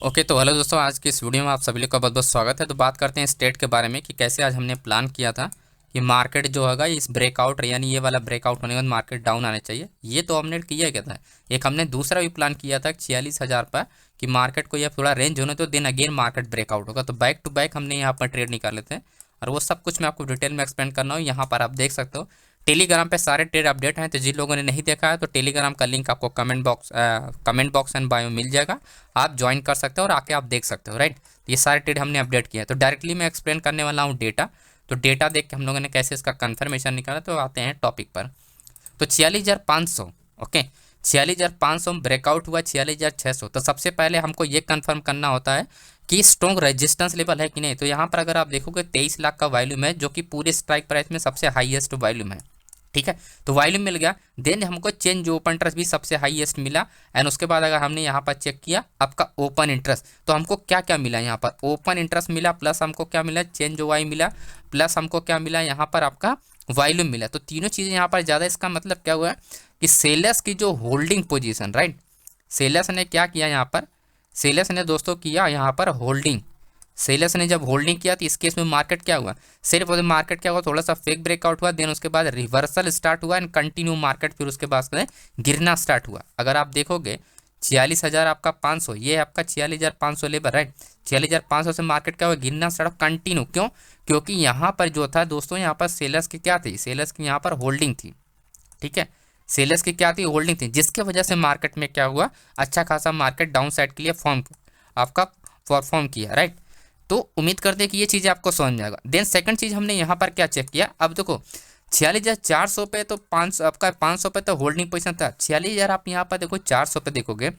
Okay तो hello दोस्तों, आज की इस वीडियो में आप सभी लोग का बहुत बहुत स्वागत है। तो बात करते हैं स्टेट के बारे में कि कैसे आज हमने प्लान किया था कि मार्केट जो होगा इस ब्रेकआउट यानी ये वाला ब्रेकआउट होने के बाद मार्केट डाउन आने चाहिए। ये तो हमने किया क्या था। एक हमने दूसरा भी प्लान किया था 46,000 पर कि मार्केट को यह थोड़ा रेंज होने तो देन अगेन मार्केट ब्रेकआउट होगा। तो बैक टू बैक हमने यहाँ पर ट्रेड निकाले थे और वो सब कुछ मैं आपको डिटेल में एक्सप्लेन करना हूँ। यहाँ पर आप देख सकते हो टेलीग्राम पे सारे ट्रेड अपडेट हैं। तो जिन लोगों ने नहीं देखा है तो टेलीग्राम का लिंक आपको कमेंट बॉक्स एंड बायो में मिल जाएगा। आप ज्वाइन कर सकते हो और आके आप देख सकते हो। राइट, ये सारे ट्रेड हमने अपडेट किया है। तो डायरेक्टली मैं एक्सप्लेन करने वाला हूँ डेटा। तो डेटा देख के हम लोगों ने कैसे इसका कंफर्मेशन निकाला। तो आते हैं टॉपिक पर। तो 46,500, ओके 46,500 ब्रेकआउट हुआ 46,600। तो सबसे पहले हमको ये कंफर्म करना होता है कि स्ट्रॉन्ग रेजिस्टेंस लेवल है कि नहीं। तो यहाँ पर अगर आप देखोगे 23 लाख का वॉल्यूम है जो कि पूरे स्ट्राइक प्राइस में सबसे हाईएस्ट वॉल्यूम है। ठीक है, तो वॉल्यूम मिल गया। देन हमको चेंज ओपन इंटरेस्ट भी सबसे हाईएस्ट मिला। एंड उसके बाद अगर हमने यहाँ पर चेक किया आपका ओपन इंटरेस्ट, तो हमको क्या क्या मिला। यहाँ पर ओपन इंटरेस्ट मिला, प्लस हमको क्या मिला, चेंज ओवाई मिला, प्लस हमको क्या मिला यहाँ पर आपका वॉल्यूम मिला। तो तीनों चीज़ें यहाँ पर ज़्यादा। इसका मतलब क्या हुआ कि सेलर्स की जो होल्डिंग पोजीशन, राइट, सेलर्स ने क्या किया यहाँ पर, सेलर्स ने दोस्तों किया यहाँ पर होल्डिंग। सेलर्स ने जब होल्डिंग किया तो इस केस में मार्केट क्या हुआ, सिर्फ मार्केट क्या हुआ, थोड़ा सा फेक ब्रेकआउट हुआ। देन उसके बाद रिवर्सल स्टार्ट हुआ एंड कंटिन्यू मार्केट फिर उसके बाद से गिरना स्टार्ट हुआ। अगर आप देखोगे 46,000 आपका 500, ये आपका 46,500 लेवल, राइट। 46,500 से मार्केट क्या हुआ, गिरना स्टार्ट कंटिन्यू। क्यों? क्योंकि यहाँ पर जो था दोस्तों, यहाँ पर सेलर्स की क्या थी, सेलर्स की यहाँ पर होल्डिंग थी। ठीक है, सेलर्स की क्या थी, होल्डिंग थी, जिसके वजह से मार्केट में क्या हुआ, अच्छा खासा मार्केट डाउन साइड के लिए आपका परफॉर्म किया। राइट, तो उम्मीद करते हैं कि ये चीज़ें आपको समझ में आएगा। देन सेकंड चीज़ हमने यहाँ पर क्या चेक किया। अब देखो 46,400 पे तो 500 आपका 500 पे तो होल्डिंग पोजिशन था। 46,000 आप यहाँ पर देखो 400 पे देखोगे,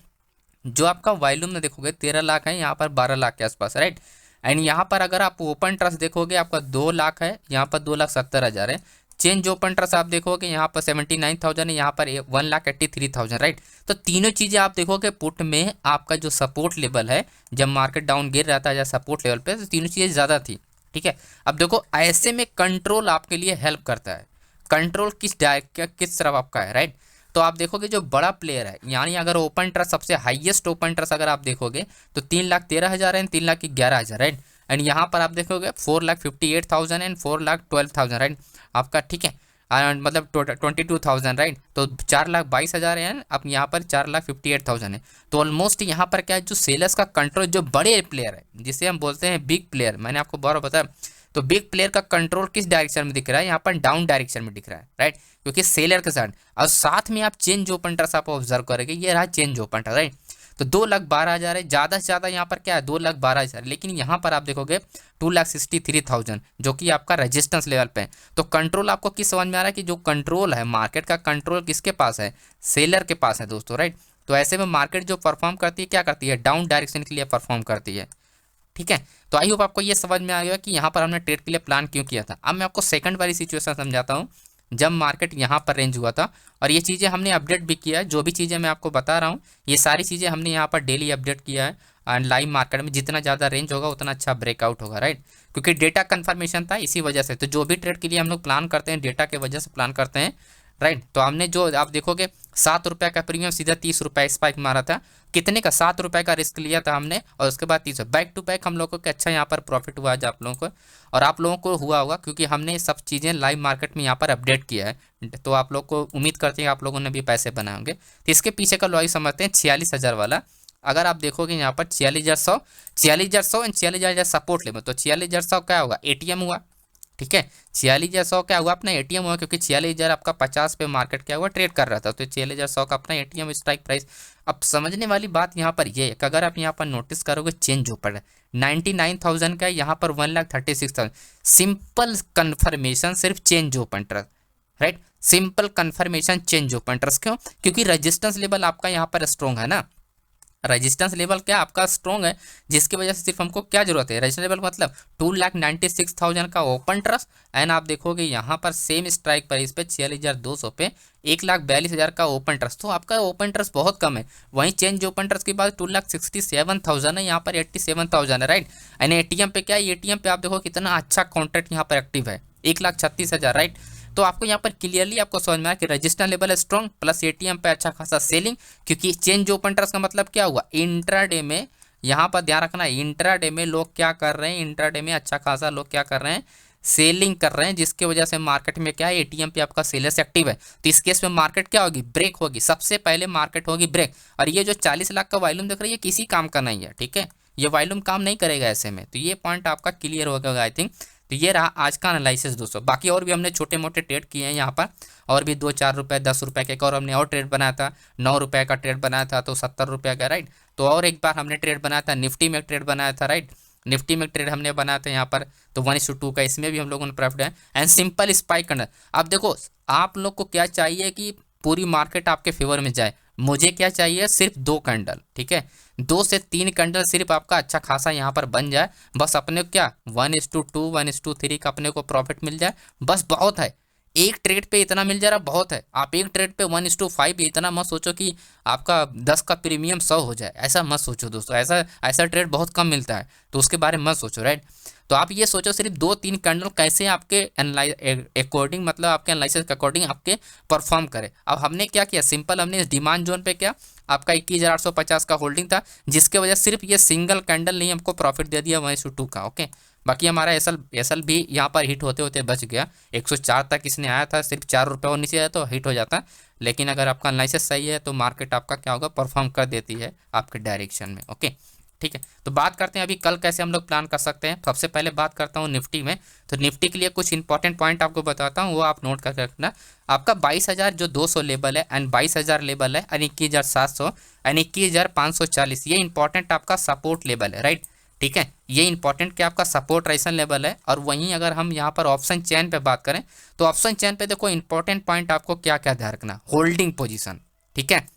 जो आपका वॉल्यूम में देखोगे 13 लाख है, यहाँ पर 12 लाख के आसपास, राइट। एंड यहाँ पर अगर आप ओपन ट्रस्ट देखोगे आपका 2 लाख है, यहाँ पर 2,70,000 है। चेंज ओपन ट्रस्ट आप देखोगे यहाँ पर 79,000 है, यहाँ पर 1,83,000, राइट। तो तीनों चीज़ें आप देखोगे पुट में आपका जो सपोर्ट लेवल है, जब मार्केट डाउन गिर रहा था या सपोर्ट लेवल पे, तो तीनों चीज़ें ज़्यादा थी। ठीक है, अब देखो ऐसे में कंट्रोल आपके लिए हेल्प करता है। कंट्रोल किस तरफ आपका है, राइट। तो आप देखोगे जो बड़ा प्लेयर है, यानी अगर ओपन ट्रस्ट सबसे हाईएस्ट ओपन ट्रस्ट अगर आप देखोगे तो 3,13,000 है, 3,11,000, राइट। एंड यहाँ पर आप देखोगे 4,58,000 एंड 4,12,000, राइट आपका। ठीक है, मतलब 22,000, राइट। तो 4,22,000 है, अब यहाँ पर 4,58,000 है। तो ऑलमोस्ट यहाँ पर क्या है, जो सेलर्स का कंट्रोल, जो बड़े प्लेयर है जिसे हम बोलते हैं बिग प्लेयर, मैंने आपको बार बताया। तो बिग प्लेयर का कंट्रोल किस डायरेक्शन में दिख रहा है, यहाँ पर डाउन डायरेक्शन में दिख रहा है, राइट, क्योंकि सेलर के साथ। और साथ में आप चेंज ओपन ट्रस्ट आप ऑब्जर्व करेंगे, ये रहा चेंज ओपन ट्रस्ट, राइट। तो 2,12,000 है, ज़्यादा से ज़्यादा यहाँ पर क्या है, 2,12,000, लेकिन यहाँ पर आप देखोगे 2,63,000 जो कि आपका रेजिस्टेंस लेवल पे है। तो कंट्रोल आपको किस समझ में आ रहा है कि जो कंट्रोल है मार्केट का, कंट्रोल किसके पास है, सेलर के पास है दोस्तों, राइट। तो ऐसे में मार्केट जो परफॉर्म करती है, क्या करती है, डाउन डायरेक्शन के लिए परफॉर्म करती है। ठीक है, तो आई होप आपको ये समझ में आ गया कि यहाँ पर हमने ट्रेड के लिए प्लान क्यों किया था। अब मैं आपको सेकंड वाली सिचुएशन समझाता हूँ, जब मार्केट यहाँ पर रेंज हुआ था। और ये चीज़ें हमने अपडेट भी किया है, जो भी चीज़ें मैं आपको बता रहा हूँ ये सारी चीज़ें हमने यहाँ पर डेली अपडेट किया है। एंड लाइव मार्केट में जितना ज़्यादा रेंज होगा उतना अच्छा ब्रेकआउट होगा, राइट, क्योंकि डेटा कन्फर्मेशन था इसी वजह से। तो जो भी ट्रेड के लिए हम लोग प्लान करते हैं डेटा के वजह से प्लान करते हैं, राइट। तो हमने जो आप देखोगे 7 रुपये का प्रीमियम सीधा 30 रुपये स्पाइक मारा था। कितने का, 7 रुपये का रिस्क लिया था हमने, और उसके बाद 30 बैक टू बैक हम लोगों को अच्छा यहाँ पर प्रॉफिट हुआ आज आप लोगों को, और आप लोगों को हुआ होगा क्योंकि हमने सब चीज़ें लाइव मार्केट में यहाँ पर अपडेट किया है। तो आप लोग को उम्मीद करते हैं आप लोगों ने भी पैसे बनाए होंगे। तो इसके पीछे का लॉजिक समझते हैं 46,000 वाला। अगर आप देखोगे यहाँ पर 46,100, 46,100 एंड 46,000 सपोर्ट लेवल। तो 46,100 क्या होगा, एटीएम हुआ। ठीक है, 46,100 क्या हुआ, अपना एटीएम हुआ, क्योंकि 46,000 आपका 50 पे मार्केट क्या हुआ, ट्रेड कर रहा था। तो 46,100 का अपना एटीएम स्ट्राइक प्राइस। अब समझने वाली बात यहाँ पर ये है कि अगर आप यहाँ पर नोटिस करोगे चेंज ऊपर है 99,000 का, यहाँ पर 1,36,000। सिंपल कन्फर्मेशन सिर्फ change open trust, right, simple confirmation change open trust. क्यों? क्योंकि रेजिस्टेंस लेवल आपका यहाँ पर स्ट्रॉन्ग है ना, रेजिस्टेंस लेवल क्या आपका स्ट्रॉन्ग है, जिसकी वजह से सिर्फ हमको क्या जरूरत है, रेजिस्टेंस लेवल मतलब 2,96,000 का ओपन ट्रस्ट। एंड आप देखोगे यहाँ पर सेम स्ट्राइक प्राइस पे 46,200 पे 1,42,000 का ओपन ट्रस्ट। तो आपका ओपन ट्रस्ट बहुत कम है। वहीं चेंज ओपन ट्रस्ट के बाद 2,67,000 है, यहाँ पर 87,000 है, राइट। एंड एटीएम पे क्या है, एटीएम पे आप देखो कितना अच्छा कॉन्ट्रैक्ट यहाँ पर एक्टिव है, 1,36,000, राइट। तो आपको यहाँ पर क्लियरली आपको समझ में आया कि register level strong, plus ATM पे अच्छा खासा सेलिंग। क्योंकि चेंज ओपन ट्रस्ट का मतलब क्या हुआ, इंट्राडे में यहाँ पर ध्यान रखना है इंट्राडे में लोग क्या कर रहे हैं, इंट्राडे में अच्छा खासा लोग क्या कर रहे हैं, सेलिंग कर रहे हैं, जिसकी वजह से मार्केट में क्या है, एटीएम पे आपका सेलर्स एक्टिव है। तो इस केस में मार्केट क्या होगी, ब्रेक होगी, सबसे पहले मार्केट होगी ब्रेक। और ये जो 40 लाख का वॉल्यूम देख रही है किसी काम का नहीं है, ठीक है, ये वॉल्यूम काम नहीं करेगा ऐसे में। तो ये पॉइंट आपका क्लियर हो गया आई थिंक। तो ये रहा आज का एनालिसिस दोस्तों। बाकी और भी हमने छोटे मोटे ट्रेड किए हैं यहाँ पर, और भी 2-4 रुपये 10 रुपये के, एक और हमने और ट्रेड बनाया था, 9 रुपये का ट्रेड बनाया था तो 70 रुपये का, राइट। तो और एक बार हमने ट्रेड बनाया था, निफ्टी में ट्रेड बनाया था, राइट, निफ्टी में ट्रेड हमने बनाया था यहाँ पर, तो 1:2 का, इसमें भी हम लोगों ने प्रॉफिट है। एंड सिंपल स्पाइक करना। अब देखो आप लोग को क्या चाहिए कि पूरी मार्केट आपके फेवर में जाए, मुझे क्या चाहिए, सिर्फ 2 कैंडल, ठीक है, 2 से 3 कैंडल सिर्फ आपका अच्छा खासा यहाँ पर बन जाए, बस अपने को क्या 1:2 1:3 का अपने को प्रॉफिट मिल जाए, बस बहुत है। एक ट्रेड पे इतना मिल जा रहा बहुत है। आप एक ट्रेड पे 1:5 इतना मत सोचो कि आपका 10 का प्रीमियम 100 हो जाए, ऐसा मत सोचो दोस्तों, ऐसा ऐसा ट्रेड बहुत कम मिलता है, तो उसके बारे में मत सोचो, राइट। तो आप ये सोचो सिर्फ 2-3 कैंडल कैसे आपके अकॉर्डिंग, मतलब आपके एनालिसिस के अकॉर्डिंग आपके परफॉर्म करे। अब हमने क्या किया, सिंपल हमने इस डिमांड जोन पे क्या आपका 21,850 का होल्डिंग था, जिसके वजह सिर्फ ये सिंगल कैंडल नहीं हमको प्रॉफिट दे दिया 1:2 का, ओके। बाकी हमारा एसल भी यहाँ पर हिट होते होते बच गया, 104 तक इसने आया था, सिर्फ 4 रुपये और नीचे आया तो हिट हो जाता। लेकिन अगर आपका एनालिसिस सही है तो मार्केट आपका क्या होगा, परफॉर्म कर देती है आपके डायरेक्शन में, ओके, ठीक है। तो बात करते हैं अभी कल कैसे हम लोग प्लान कर सकते हैं। सबसे पहले बात करता हूँ निफ्टी में। तो निफ्टी के लिए कुछ इंपॉर्टेंट पॉइंट आपको बताता हूँ, वो आप नोट करके रखना। आपका 22,200 लेवल है एंड 22,000 लेवल है एंड 21,700 एंड 21,540, ये इंपॉर्टेंट आपका सपोर्ट लेवल है, राइट, ठीक है। ये इंपॉर्टेंट क्या आपका सपोर्ट रेसन लेवल है। और वहीं अगर हम यहाँ पर ऑप्शन चेन पे बात करें तो ऑप्शन चेन पे देखो इंपॉर्टेंट पॉइंट आपको क्या क्या ध्यान रखना, होल्डिंग पोजीशन, ठीक है,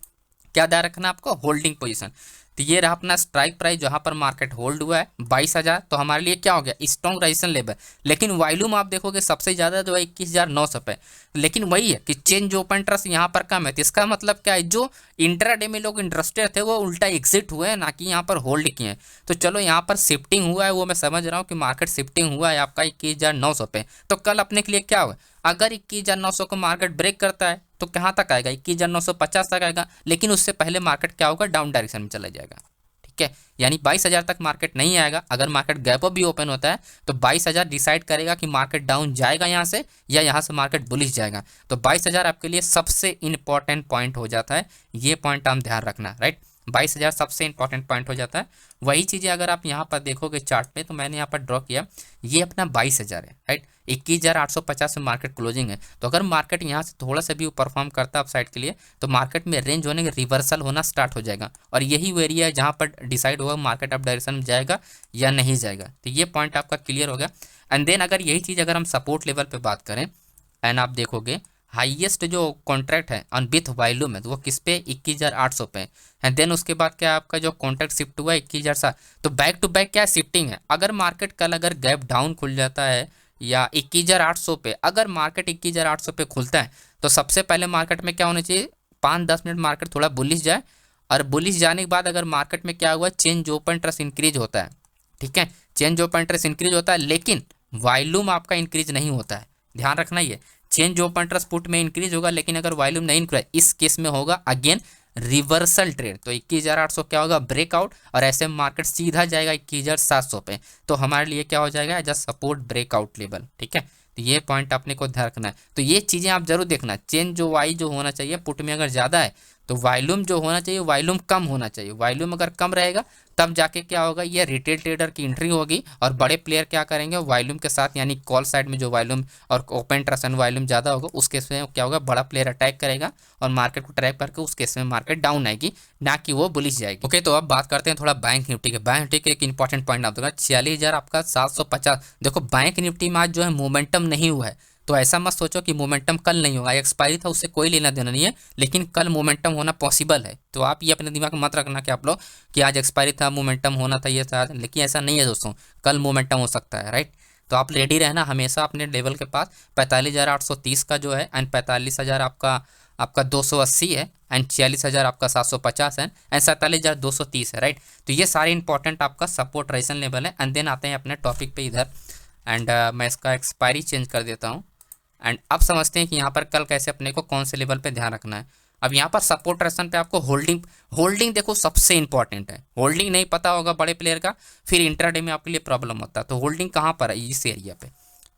क्या ध्यान रखना आपको, होल्डिंग पोजीशन। तो ये रहा अपना स्ट्राइक प्राइस जहां पर मार्केट होल्ड हुआ है 22,000, तो हमारे लिए क्या हो गया, स्ट्रॉन्ग रेजिस्टेंस लेवल। लेकिन वॉल्यूम आप देखोगे सबसे ज़्यादा जो है 21,900 पे, लेकिन वही है कि चेंज ओपन ट्रस्ट यहाँ पर कम है। तो इसका मतलब क्या है, जो इंट्राडे में लोग इंटरेस्टेड थे वो उल्टा एग्जिट हुए हैं, ना कि यहाँ पर होल्ड किए हैं। तो चलो यहाँ पर शिफ्टिंग हुआ है, वो मैं समझ रहा हूँ कि मार्केट शिफ्टिंग हुआ है आपका 21,900 पे। तो कल अपने के लिए क्या हुआ, अगर 21,900 को मार्केट ब्रेक करता है तो कहाँ तक आएगा, 21,950 तक आएगा, लेकिन उससे पहले मार्केट क्या होगा, डाउन डायरेक्शन में चला जाएगा, ठीक है। यानी 22,000 तक मार्केट नहीं आएगा। अगर मार्केट गैप अप भी ओपन होता है तो 22,000 डिसाइड करेगा कि मार्केट डाउन जाएगा यहाँ से या यहाँ से मार्केट बुलिश जाएगा। तो 22,000 आपके लिए सबसे इंपॉर्टेंट पॉइंट हो जाता है, ये पॉइंट आप ध्यान रखना, राइट। 22,000 सबसे इंपॉर्टेंट पॉइंट हो जाता है। वही चीज़ें अगर आप यहाँ पर देखोगे चार्ट पे, तो मैंने यहाँ पर ड्रॉ किया, ये अपना 22,000 है, राइट, 21,850 में मार्केट क्लोजिंग है। तो अगर मार्केट यहाँ से थोड़ा सा भी परफॉर्म करता है अपसाइड के लिए, तो मार्केट में रेंज होने के रिवर्सल होना स्टार्ट हो जाएगा, और यही वो एरिया है जहाँ पर डिसाइड होगा मार्केट अप डायरेक्शन में जाएगा या नहीं जाएगा। तो ये पॉइंट आपका क्लियर हो गया। एंड देन अगर यही चीज़ अगर हम सपोर्ट लेवल पर बात करें, एंड आप देखोगे हाईएस्ट जो कॉन्ट्रैक्ट है ऑन विथ वॉल्यूम है, तो वो किस पे, 21,800 पे। एंड देन उसके बाद क्या आपका जो कॉन्ट्रैक्ट शिफ्ट हुआ है 21,700। तो बैक टू बैक क्या शिफ्टिंग है। अगर मार्केट कल अगर गैप डाउन खुल जाता है या 21,800 पे, अगर मार्केट 21,800 पे खुलता है तो सबसे पहले मार्केट में क्या होना चाहिए, 5-10 मिनट मार्केट थोड़ा बुलिश जाए, और बुलिश जाने के बाद अगर मार्केट में क्या हुआ, चेंज ओपन ट्रस्ट इंक्रीज होता है, ठीक है, चेंज ओपन ट्रस्ट इंक्रीज होता है, लेकिन वॉल्यूम आपका इंक्रीज नहीं होता है। ध्यान रखना, ये चेंज ओपन ट्रस्ट पुट में इंक्रीज होगा, लेकिन अगर वॉल्यूम नहीं इंक्रीज, इस केस में होगा अगेन रिवर्सल ट्रेड। तो 21,800 क्या होगा, ब्रेकआउट, और ऐसे मार्केट सीधा जाएगा 21,700 पे। तो हमारे लिए क्या हो जाएगा, as a support breakout level, ठीक है। तो ये पॉइंट अपने को ध्यान रखना है। तो ये चीज़ें आप जरूर देखना, चेंज जो वाई जो होना चाहिए पुट में अगर ज़्यादा है तो वॉल्यूम जो होना चाहिए वॉल्यूम कम होना चाहिए। वॉल्यूम अगर कम रहेगा तब जाके क्या होगा, ये रिटेल ट्रेडर की एंट्री होगी, और बड़े प्लेयर क्या करेंगे, वॉल्यूम के साथ, यानी कॉल साइड में जो वॉल्यूम और ओपन ट्रस्ट एंड वॉल्यूम ज़्यादा होगा उस केस में क्या होगा, बड़ा प्लेयर अटैक करेगा और मार्केट को ट्रैप करके उस केस में मार्केट डाउन आएगी, ना कि वो बुलिश जाएगी। ओके, तो अब बात करते हैं थोड़ा बैंक निफ्टी के। बैंक निफ्टी के एक इंपॉर्टेंट पॉइंट आप देखो, 46,000 आपका 750। देखो बैंक निफ्टी में आज जो है मोमेंटम नहीं हुआ है, तो ऐसा मत सोचो कि मोमेंटम कल नहीं होगा, एक्सपायरी था उससे कोई लेना देना नहीं है, लेकिन कल मोमेंटम होना पॉसिबल है। तो आप ये अपने दिमाग में मत रखना कि आप लोग कि आज एक्सपायरी था मोमेंटम होना था ये था, लेकिन ऐसा नहीं है दोस्तों, कल मोमेंटम हो सकता है, राइट। तो आप रेडी रहना हमेशा अपने लेवल के पास। 45,830 का जो है एंड 45,000 आपका 280 है एंड 46,000 आपका 750 है एंड 47,230 है, राइट। तो ये सारे इंपॉर्टेंट आपका सपोर्ट रेजिस्टेंस लेवल है। एंड देन आते हैं अपने टॉपिक पे इधर, एंड मैं इसका एक्सपायरी चेंज कर देता हूँ। एंड अब समझते हैं कि यहाँ पर कल कैसे अपने को कौन से लेवल पे ध्यान रखना है। अब यहाँ पर सपोर्ट रेजिस्टेंस पे आपको होल्डिंग होल्डिंग देखो सबसे इंपॉर्टेंट है। होल्डिंग नहीं पता होगा बड़े प्लेयर का, फिर इंट्राडे में आपके लिए प्रॉब्लम होता है। तो होल्डिंग कहाँ पर है, इस एरिया पे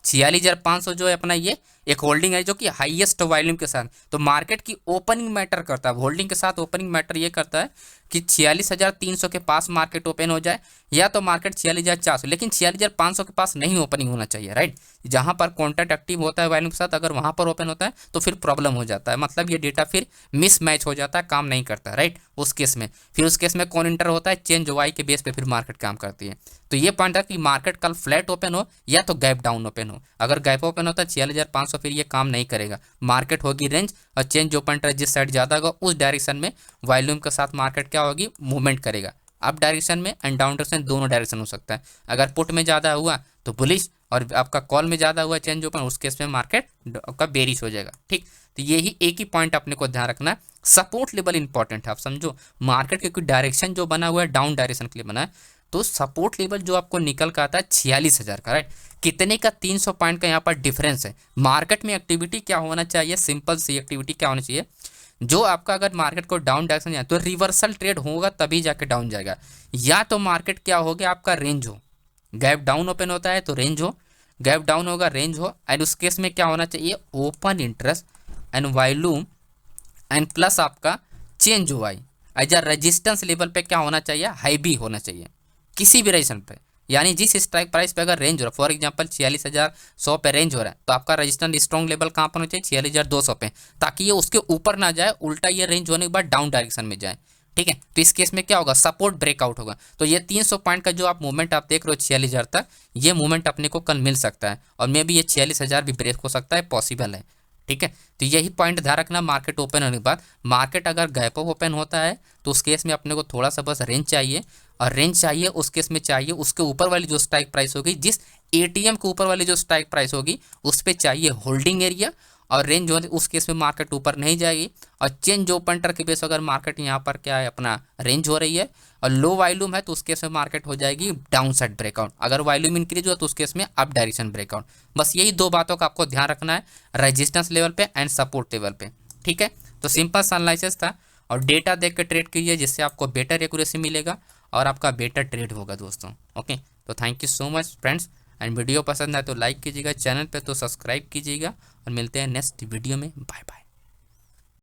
46,500 जो है अपना, ये एक होल्डिंग है जो कि हाईएस्ट वॉल्यूम के साथ। तो मार्केट की ओपनिंग मैटर करता है, होल्डिंग के साथ ओपनिंग मैटर ये करता है कि 46,300 के पास मार्केट ओपन हो जाए, या तो मार्केट 46,400, लेकिन 46,500 के पास नहीं ओपनिंग होना चाहिए, राइट। जहां पर कॉन्ट्रैक्ट एक्टिव होता है वॉल्यूम के साथ, अगर वहां पर ओपन होता है तो फिर प्रॉब्लम हो जाता है, मतलब ये डेटा फिर मिसमैच हो जाता है, काम नहीं करता, राइट। उस केस में फिर उस केस में कौन इंटर होता है, चेंज वाई के बेस पे फिर मार्केट काम करती है। तो ये पॉइंट है कि मार्केट कल फ्लैट ओपन हो या तो गैप डाउन ओपन हो। अगर गैप ओपन होता है 46,500, फिर ये काम नहीं करेगा, मार्केट होगी रेंज, और चेंज जो पॉइंट है जिस साइड ज़्यादा होगा उस डायरेक्शन में वॉल्यूम के साथ मार्केट क्या होगी, मूवमेंट करेगा। अप डायरेक्शन में एंड डाउन डायरेक्शन दोनों डायरेक्शन हो सकता है। अगर पुट में ज़्यादा हुआ तो बुलिश, और आपका कॉल में ज़्यादा हुआ चेंज ओपन, उस केस में मार्केट आपका बेरिश हो जाएगा, ठीक। तो यही एक ही पॉइंट अपने को ध्यान रखना है, सपोर्ट लेवल इंपॉर्टेंट है। आप समझो मार्केट के कोई डायरेक्शन जो बना हुआ है डाउन डायरेक्शन के लिए बना है, तो सपोर्ट लेवल जो आपको निकल का आता है 46,000 का, राइट। कितने का 300 पॉइंट का यहाँ पर डिफरेंस है। मार्केट में एक्टिविटी क्या होना चाहिए, सिंपल सी एक्टिविटी क्या होनी चाहिए, जो आपका अगर मार्केट को डाउन डायरेक्शन जाए तो रिवर्सल ट्रेड होगा तभी जाके डाउन जाएगा, या तो मार्केट क्या हो गया आपका रेंज हो, गैप डाउन ओपन होता है तो रेंज हो, गैप डाउन होगा रेंज हो, एंड उस केस में क्या होना चाहिए, open interest and volume and plus आपका चेंज हुआ एज अ रेजिस्टेंस लेवल पे क्या होना चाहिए, हाई भी होना चाहिए किसी भी रेजिस्टेंस पे। यानी जिस स्ट्राइक प्राइस पे अगर रेंज हो रहा है, फॉर एग्जांपल 46,100 पे रेंज हो रहा है, तो आपका रेजिस्टेंस स्ट्रॉन्ग लेवल कहाँ पर होना चाहिए, 46,200 पे, ताकि ये उसके ऊपर ना जाए, उल्टा ये रेंज होने के बाद डाउन डायरेक्शन में जाए, ठीक है। तो इस केस में क्या होगा, सपोर्ट ब्रेकआउट होगा। तो ये 300 पॉइंट का जो आप मूवमेंट आप देख रहे हो 46,000 तक, ये मूवमेंट अपने को कल मिल सकता है, और मे भी ये 46,000 भी ब्रेक हो सकता है, पॉसिबल है, ठीक है। तो यही पॉइंट ध्यान रखना, मार्केट ओपन होने के बाद, मार्केट अगर गैप अप ओपन होता है तो उस केस में अपने को थोड़ा सा बस रेंज चाहिए, और रेंज चाहिए उस केस में चाहिए उसके ऊपर वाली जो स्ट्राइक प्राइस होगी, जिस एटीएम के ऊपर वाली जो स्ट्राइक प्राइस होगी उस पर चाहिए होल्डिंग एरिया, और रेंज होने उस केस में मार्केट ऊपर नहीं जाएगी, और चेंज ओपन के बेस अगर मार्केट यहाँ पर क्या है अपना रेंज हो रही है और लो वॉल्यूम है, तो उस केस में मार्केट हो जाएगी डाउन साइड ब्रेकआउट। अगर वॉल्यूम इंक्रीज हुआ तो उस केस में अप डायरेक्शन ब्रेकआउट। बस यही दो बातों का आपको ध्यान रखना है, रेजिस्टेंस लेवल पे एंड सपोर्ट लेवल पे, ठीक है। तो सिंपल सा एनालिसिस था, और डेटा देख के ट्रेड कीजिए, जिससे आपको बेटर एक्यूरेसी मिलेगा और आपका बेटर ट्रेड होगा दोस्तों। ओके, तो thank you so much friends, and video पसंद आए तो लाइक कीजिएगा, चैनल पे तो सब्सक्राइब कीजिएगा, और मिलते हैं नेक्स्ट वीडियो में। Bye bye.